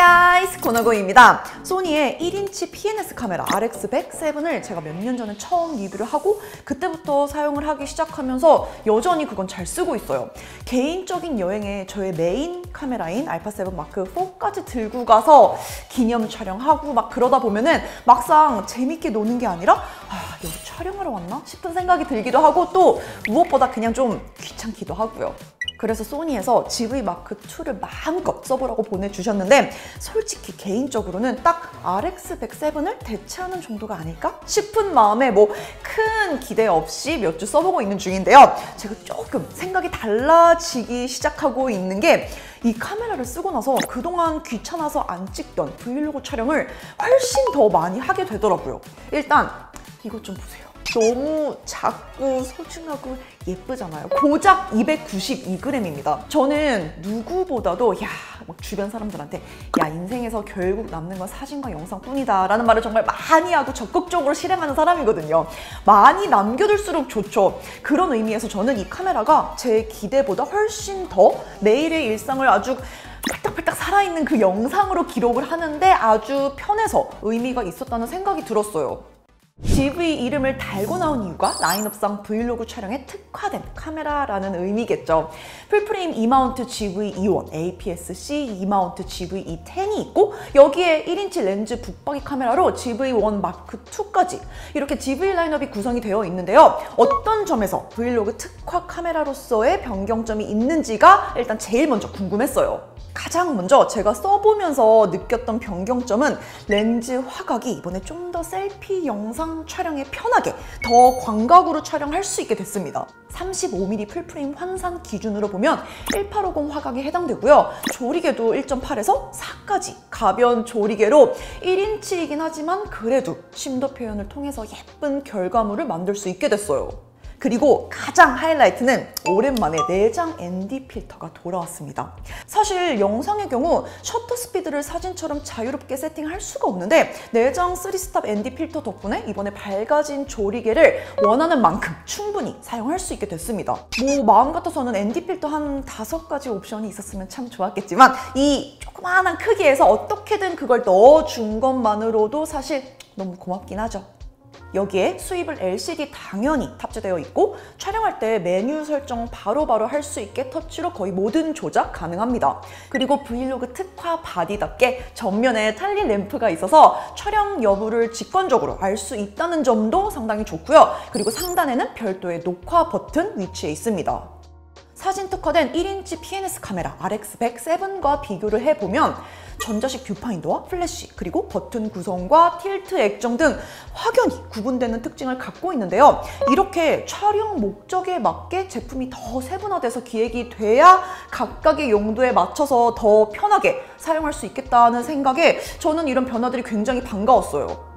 Hey guys! 고노고입니다. 소니의 1인치 PNS 카메라 RX100-7을 제가 몇 년 전에 처음 리뷰를 하고 그때부터 사용을 하기 시작하면서 여전히 그건 잘 쓰고 있어요. 개인적인 여행에 저의 메인 카메라인 알파7 마크4까지 들고 가서 기념 촬영하고 막 그러다 보면은 막상 재밌게 노는 게 아니라 여기 촬영하러 왔나? 싶은 생각이 들기도 하고 또 무엇보다 그냥 좀 귀찮기도 하고요. 그래서 소니에서 GV-M2를 마음껏 써보라고 보내주셨는데 솔직히 개인적으로는 딱 RX100-7을 대체하는 정도가 아닐까 싶은 마음에 큰 기대 없이 몇 주 써보고 있는 중인데요. 제가 조금 생각이 달라지기 시작하고 있는 게 이 카메라를 쓰고 나서 그동안 귀찮아서 안 찍던 브이로그 촬영을 훨씬 더 많이 하게 되더라고요. 일단 이것 좀 보세요. 너무 작고 소중하고 예쁘잖아요. 고작 292g입니다. 저는 누구보다도 주변 사람들한테 인생에서 결국 남는 건 사진과 영상뿐이다 라는 말을 정말 많이 하고 적극적으로 실행하는 사람이거든요. 많이 남겨둘수록 좋죠. 그런 의미에서 저는 이 카메라가 제 기대보다 훨씬 더 내일의 일상을 아주 팔딱팔딱 살아있는 그 영상으로 기록을 하는데 아주 편해서 의미가 있었다는 생각이 들었어요. GV 이름을 달고 나온 이유가 라인업상 브이로그 촬영에 특화된 카메라라는 의미겠죠. 풀프레임 E마운트 GV-E1, APS-C E마운트 GV-E10이 있고 여기에 1인치 렌즈 북박이 카메라로 GV-1 마크2까지 이렇게 GV 라인업이 구성이 되어 있는데요. 어떤 점에서 브이로그 특화 카메라로서의 변경점이 있는지가 일단 제일 먼저 궁금했어요. 가장 먼저 제가 써보면서 느꼈던 변경점은 렌즈 화각이 이번에 좀 더 셀피 영상 촬영에 편하게 더 광각으로 촬영할 수 있게 됐습니다. 35mm 풀프레임 환산 기준으로 보면 1850 화각에 해당되고요. 조리개도 1.8에서 4까지 가벼운 조리개로 1인치이긴 하지만 그래도 심도 표현을 통해서 예쁜 결과물을 만들 수 있게 됐어요. 그리고 가장 하이라이트는 오랜만에 내장 ND 필터가 돌아왔습니다. 사실 영상의 경우 셔터 스피드를 사진처럼 자유롭게 세팅할 수가 없는데 내장 3스탑 ND 필터 덕분에 이번에 밝아진 조리개를 원하는 만큼 충분히 사용할 수 있게 됐습니다. 마음 같아서는 ND 필터 한 5가지 옵션이 있었으면 참 좋았겠지만 이 조그마한 크기에서 어떻게든 그걸 넣어준 것만으로도 사실 너무 고맙긴 하죠. 여기에 수입을 LCD 당연히 탑재되어 있고 촬영할 때 메뉴 설정 바로바로 할 수 있게 터치로 거의 모든 조작 가능합니다. 그리고 브이로그 특화 바디답게 전면에 탈린 램프가 있어서 촬영 여부를 직관적으로 알 수 있다는 점도 상당히 좋고요. 그리고 상단에는 별도의 녹화 버튼 위치해 있습니다. 사진 특화된 1인치 PNS 카메라 RX100-7과 비교를 해보면 전자식 뷰파인더와 플래시, 그리고 버튼 구성과 틸트 액정 등 확연히 구분되는 특징을 갖고 있는데요. 이렇게 촬영 목적에 맞게 제품이 더 세분화돼서 기획이 돼야 각각의 용도에 맞춰서 더 편하게 사용할 수 있겠다는 생각에 저는 이런 변화들이 굉장히 반가웠어요.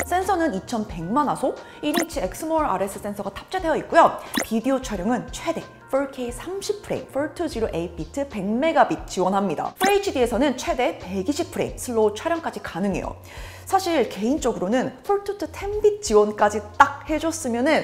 센서는 2100만 화소 1인치 엑스몰 RS 센서가 탑재되어 있고요. 비디오 촬영은 최대 4K 30프레임 420 8비트 100메가빗 지원합니다. FHD에서는 최대 120프레임 슬로우 촬영까지 가능해요. 사실 개인적으로는 폴투트 10빗 지원까지 딱 해줬으면은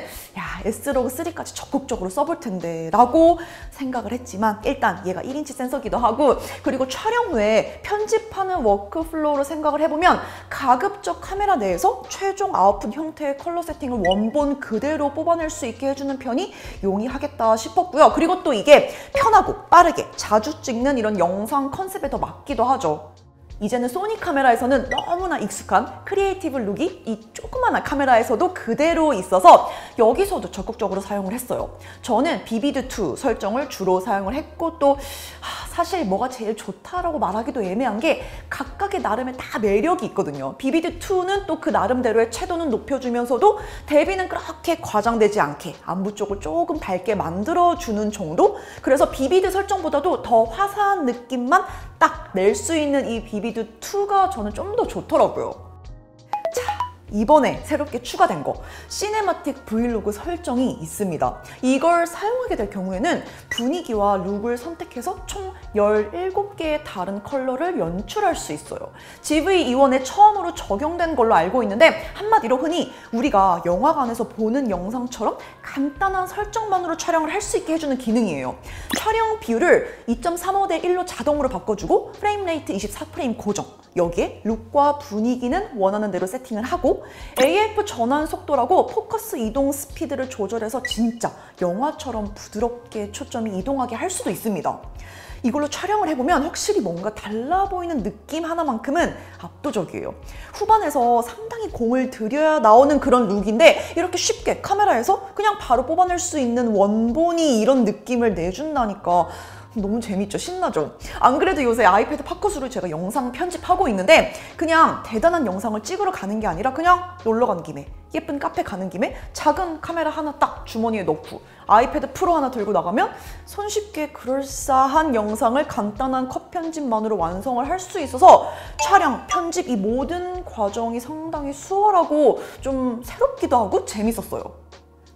S로그3까지 적극적으로 써볼 텐데 라고 생각을 했지만 일단 얘가 1인치 센서기도 하고 그리고 촬영 후에 편집하는 워크플로우를 생각을 해보면 가급적 카메라 내에서 최종 아웃풋 형태의 컬러 세팅을 원본 그대로 뽑아낼 수 있게 해주는 편이 용이하겠다 싶었고요. 그리고 또 이게 편하고 빠르게 자주 찍는 이런 영상 컨셉에 더 맞기도 하죠. 이제는 소니 카메라에서는 너무나 익숙한 크리에이티브 룩이 이 조그마한 카메라에서도 그대로 있어서 여기서도 적극적으로 사용을 했어요. 저는 비비드2 설정을 주로 사용을 했고 또 사실 뭐가 제일 좋다라고 말하기도 애매한 게 각각의 나름의 다 매력이 있거든요. 비비드2는 또 그 나름대로의 채도는 높여주면서도 대비는 그렇게 과장되지 않게 안부 쪽을 조금 밝게 만들어주는 정도? 그래서 비비드 설정보다도 더 화사한 느낌만 딱 낼 수 있는 이 비비드2가 저는 좀 더 좋더라고요. 자, 이번에 새롭게 추가된 거 시네마틱 브이로그 설정이 있습니다. 이걸 사용하게 될 경우에는 분위기와 룩을 선택해서 총 17개의 다른 컬러를 연출할 수 있어요. GV-E1에 처음으로 적용된 걸로 알고 있는데 한마디로 흔히 우리가 영화관에서 보는 영상처럼 간단한 설정만으로 촬영을 할 수 있게 해주는 기능이에요. 촬영 비율을 2.35대 1로 자동으로 바꿔주고 프레임 레이트 24프레임 고정, 여기에 룩과 분위기는 원하는 대로 세팅을 하고 AF 전환 속도라고 포커스 이동 스피드를 조절해서 진짜 영화처럼 부드럽게 초점이 이동하게 할 수도 있습니다. 이걸로 촬영을 해보면 확실히 뭔가 달라 보이는 느낌 하나만큼은 압도적이에요. 후반에서 상당히 공을 들여야 나오는 그런 룩인데 이렇게 쉽게 카메라에서 그냥 바로 뽑아낼 수 있는 원본이 이런 느낌을 내준다니까 너무 재밌죠? 신나죠? 안 그래도 요새 아이패드 팝컷으로 제가 영상 편집하고 있는데 그냥 대단한 영상을 찍으러 가는 게 아니라 그냥 놀러 가는 김에 예쁜 카페 가는 김에 작은 카메라 하나 딱 주머니에 넣고 아이패드 프로 하나 들고 나가면 손쉽게 그럴싸한 영상을 간단한 컷 편집만으로 완성을 할 수 있어서 촬영, 편집 이 모든 과정이 상당히 수월하고 좀 새롭기도 하고 재밌었어요.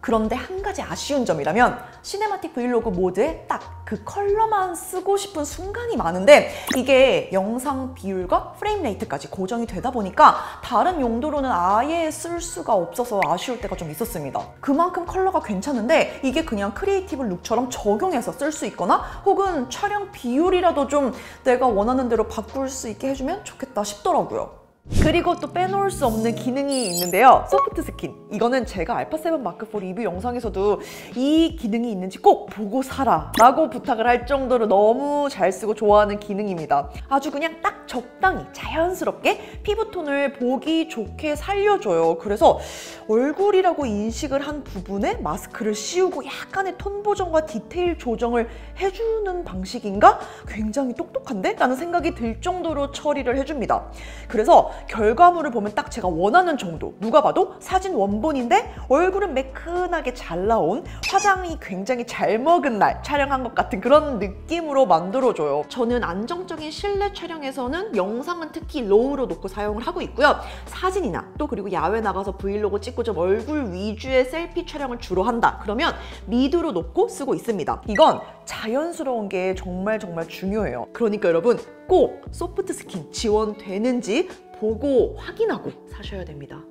그런데 한 가지 아쉬운 점이라면 시네마틱 브이로그 모드에 딱 그 컬러만 쓰고 싶은 순간이 많은데 이게 영상 비율과 프레임 레이트까지 고정이 되다 보니까 다른 용도로는 아예 쓸 수가 없어서 아쉬울 때가 좀 있었습니다. 그만큼 컬러가 괜찮은데 이게 그냥 크리에이티브 룩처럼 적용해서 쓸 수 있거나 혹은 촬영 비율이라도 좀 내가 원하는 대로 바꿀 수 있게 해주면 좋겠다 싶더라고요. 그리고 또 빼놓을 수 없는 기능이 있는데요. 소프트 스킨. 이거는 제가 알파7 마크4 리뷰 영상에서도 이 기능이 있는지 꼭 보고 사라 라고 부탁을 할 정도로 너무 잘 쓰고 좋아하는 기능입니다. 아주 그냥 딱 적당히 자연스럽게 피부톤을 보기 좋게 살려줘요. 그래서 얼굴이라고 인식을 한 부분에 마스크를 씌우고 약간의 톤 보정과 디테일 조정을 해주는 방식인가? 굉장히 똑똑한데? 라는 생각이 들 정도로 처리를 해줍니다. 그래서 결과물을 보면 딱 제가 원하는 정도, 누가 봐도 사진 원본인데 얼굴은 매끈하게 잘 나온, 화장이 굉장히 잘 먹은 날 촬영한 것 같은 그런 느낌으로 만들어줘요. 저는 안정적인 실내 촬영에서는 영상은 특히 로우로 놓고 사용을 하고 있고요. 사진이나 또 그리고 야외 나가서 브이로그 찍고 좀 얼굴 위주의 셀피 촬영을 주로 한다 그러면 미드로 놓고 쓰고 있습니다. 이건 자연스러운 게 정말 중요해요. 그러니까 여러분 꼭 소프트 스킨 지원되는지 보고 확인하고 사셔야 됩니다.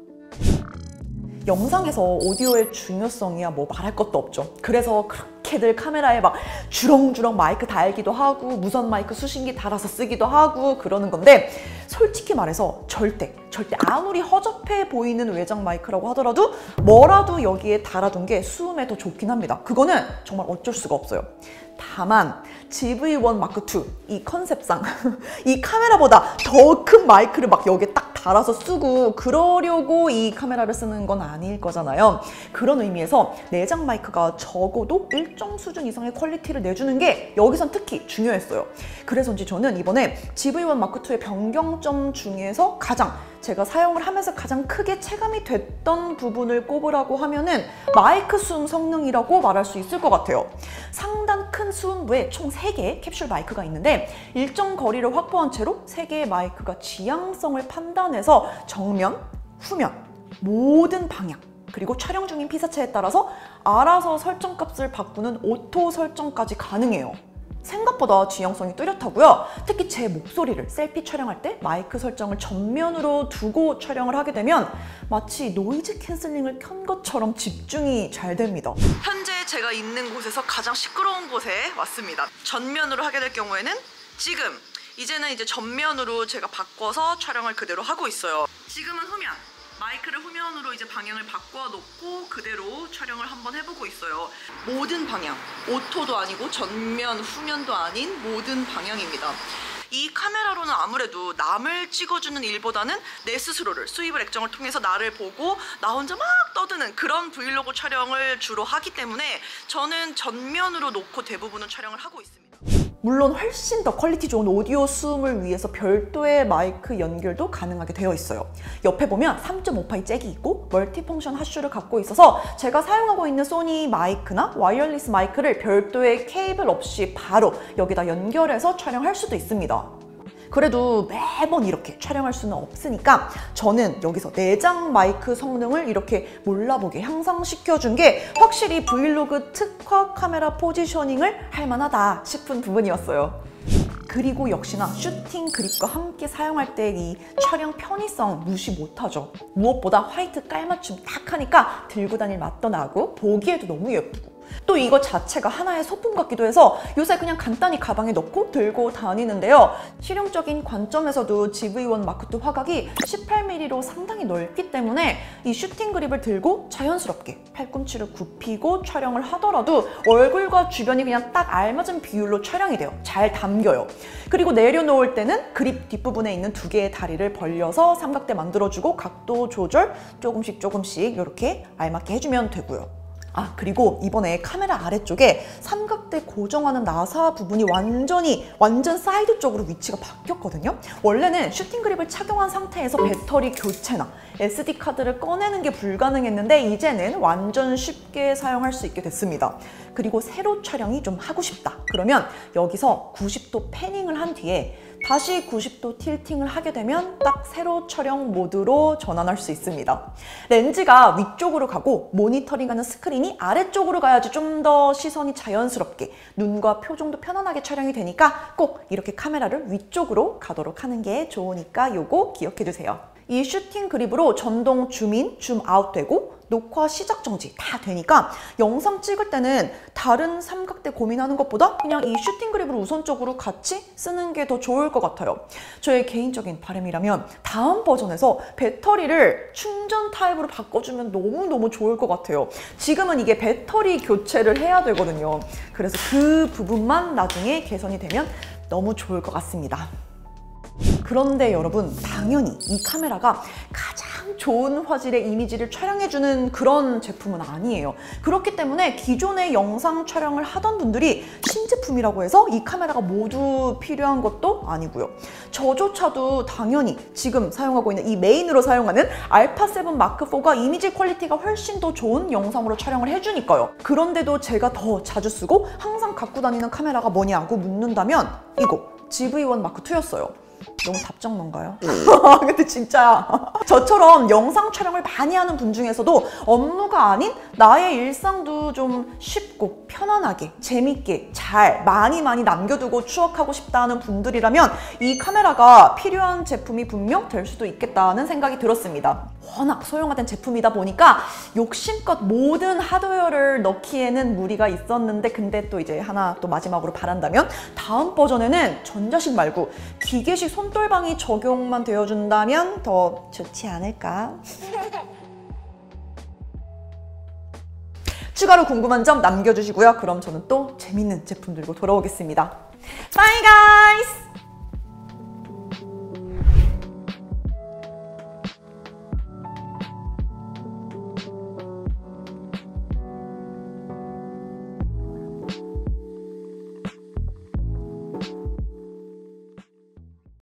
영상에서 오디오의 중요성이야 뭐 말할 것도 없죠. 그래서 그렇게들 카메라에 막 주렁주렁 마이크 달기도 하고 무선 마이크 수신기 달아서 쓰기도 하고 그러는 건데 솔직히 말해서 절대 아무리 허접해 보이는 외장 마이크라고 하더라도 뭐라도 여기에 달아둔 게 수음에 더 좋긴 합니다. 그거는 정말 어쩔 수가 없어요. 다만 GV-1 마크2 이 컨셉상 이 카메라보다 더 큰 마이크를 막 여기에 딱 달아서 쓰고 그러려고 이 카메라를 쓰는 건 아닐 거잖아요. 그런 의미에서 내장 마이크가 적어도 일정 수준 이상의 퀄리티를 내주는 게 여기선 특히 중요했어요. 그래서인지 저는 이번에 GV-1 마크2의 변경점 중에서 제가 사용을 하면서 가장 크게 체감이 됐던 부분을 꼽으라고 하면은 마이크 수음 성능이라고 말할 수 있을 것 같아요. 상단 큰 수음부에 총 3개의 캡슐 마이크가 있는데 일정 거리를 확보한 채로 3개의 마이크가 지향성을 판단해서 정면, 후면, 모든 방향 그리고 촬영 중인 피사체에 따라서 알아서 설정값을 바꾸는 오토 설정까지 가능해요. 생각보다 지향성이 뚜렷하고요. 특히 제 목소리를 셀피 촬영할 때 마이크 설정을 전면으로 두고 촬영을 하게 되면 마치 노이즈 캔슬링을 켠 것처럼 집중이 잘 됩니다. 현재 제가 있는 곳에서 가장 시끄러운 곳에 왔습니다. 전면으로 하게 될 경우에는 지금 이제는 이제 전면으로 제가 바꿔서 촬영을 그대로 하고 있어요. 지금은 후면. 마이크를 후면으로 이제 방향을 바꿔놓고 그대로 촬영을 한번 해보고 있어요. 모든 방향, 오토도 아니고 전면, 후면도 아닌 모든 방향입니다. 이 카메라로는 아무래도 남을 찍어주는 일보다는 내 스스로를 수입을 액정을 통해서 나를 보고 나 혼자 막 떠드는 그런 브이로그 촬영을 주로 하기 때문에 저는 전면으로 놓고 대부분은 촬영을 하고 있습니다. 물론 훨씬 더 퀄리티 좋은 오디오 수음을 위해서 별도의 마이크 연결도 가능하게 되어 있어요. 옆에 보면 3.5파이 잭이 있고 멀티펑션 핫슈를 갖고 있어서 제가 사용하고 있는 소니 마이크나 와이어리스 마이크를 별도의 케이블 없이 바로 여기다 연결해서 촬영할 수도 있습니다. 그래도 매번 이렇게 촬영할 수는 없으니까 저는 여기서 내장 마이크 성능을 이렇게 몰라보게 향상시켜준 게 확실히 브이로그 특화 카메라 포지셔닝을 할 만하다 싶은 부분이었어요. 그리고 역시나 슈팅 그립과 함께 사용할 때 이 촬영 편의성 무시 못하죠. 무엇보다 화이트 깔맞춤 딱 하니까 들고 다닐 맛도 나고 보기에도 너무 예쁘고, 또 이거 자체가 하나의 소품 같기도 해서 요새 그냥 간단히 가방에 넣고 들고 다니는데요. 실용적인 관점에서도 GV1 마크2 화각이 18mm로 상당히 넓기 때문에 이 슈팅 그립을 들고 자연스럽게 팔꿈치를 굽히고 촬영을 하더라도 얼굴과 주변이 그냥 딱 알맞은 비율로 촬영이 돼요. 잘 담겨요. 그리고 내려놓을 때는 그립 뒷부분에 있는 두 개의 다리를 벌려서 삼각대 만들어주고 각도 조절 조금씩 이렇게 알맞게 해주면 되고요. 그리고 이번에 카메라 아래쪽에 삼각대 고정하는 나사 부분이 완전 사이드 쪽으로 위치가 바뀌었거든요. 원래는 슈팅 그립을 착용한 상태에서 배터리 교체나 SD카드를 꺼내는 게 불가능했는데 이제는 완전 쉽게 사용할 수 있게 됐습니다. 그리고 세로 촬영이 좀 하고 싶다 그러면 여기서 90도 패닝을 한 뒤에 다시 90도 틸팅을 하게 되면 딱 세로 촬영 모드로 전환할 수 있습니다. 렌즈가 위쪽으로 가고 모니터링하는 스크린이 아래쪽으로 가야지 좀 더 시선이 자연스럽게 눈과 표정도 편안하게 촬영이 되니까 꼭 이렇게 카메라를 위쪽으로 가도록 하는 게 좋으니까 요거 기억해 주세요. 이 슈팅 그립으로 전동 줌인, 줌아웃 되고 녹화 시작 정지 다 되니까 영상 찍을 때는 다른 삼각대 고민하는 것보다 그냥 이 슈팅 그립을 우선적으로 같이 쓰는 게 더 좋을 것 같아요. 저의 개인적인 바람이라면 다음 버전에서 배터리를 충전 타입으로 바꿔주면 너무너무 좋을 것 같아요. 지금은 이게 배터리 교체를 해야 되거든요. 그래서 그 부분만 나중에 개선이 되면 너무 좋을 것 같습니다. 그런데 여러분, 당연히 이 카메라가 가장 좋은 화질의 이미지를 촬영해주는 그런 제품은 아니에요. 그렇기 때문에 기존의 영상 촬영을 하던 분들이 신제품이라고 해서 이 카메라가 모두 필요한 것도 아니고요. 저조차도 당연히 지금 사용하고 있는 이 메인으로 사용하는 알파7 마크4가 이미지 퀄리티가 훨씬 더 좋은 영상으로 촬영을 해주니까요. 그런데도 제가 더 자주 쓰고 항상 갖고 다니는 카메라가 뭐냐고 묻는다면 이거 GV1 마크2였어요. 너무 답정론가요? 근데 진짜야. 저처럼 영상 촬영을 많이 하는 분 중에서도 업무가 아닌 나의 일상도 좀 쉽고 편안하게 재밌게 잘 많이 남겨두고 추억하고 싶다는 분들이라면 이 카메라가 필요한 제품이 분명 될 수도 있겠다는 생각이 들었습니다. 워낙 소형화된 제품이다 보니까 욕심껏 모든 하드웨어를 넣기에는 무리가 있었는데, 근데 또 이제 하나 또 마지막으로 바란다면 다음 버전에는 전자식 말고 기계식 손떨방이 적용만 되어준다면 더 좋지 않을까? 추가로 궁금한 점 남겨주시고요. 그럼 저는 또 재밌는 제품 들고 돌아오겠습니다. Bye guys!